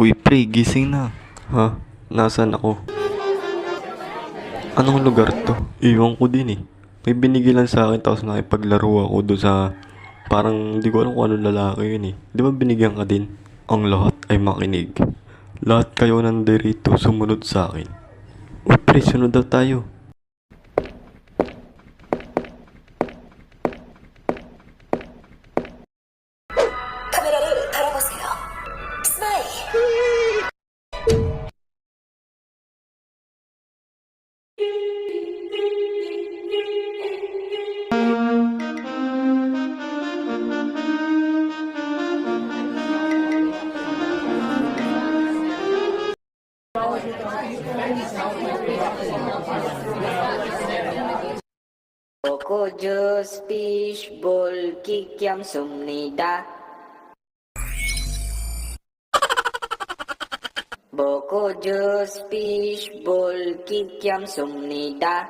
Uy pre, gising na. Ha? Nasaan ako? Anong lugar to? Iwan ko din eh. May binigay lang sa akin tapos nakipaglaro ako doon sa... Parang hindi ko alam kung anong lalaki yun eh. Di ba binigyan ka din? Ang lahat ay makinig. Lahat kayo nandirito sumunod sa akin. Uy pre, sunod daw tayo. 카메라를 달아보세요. 스마일. Coco Juice Fishbowl Kikiam Sumnida Boko Juice Fishbowl Kikiam Sumnida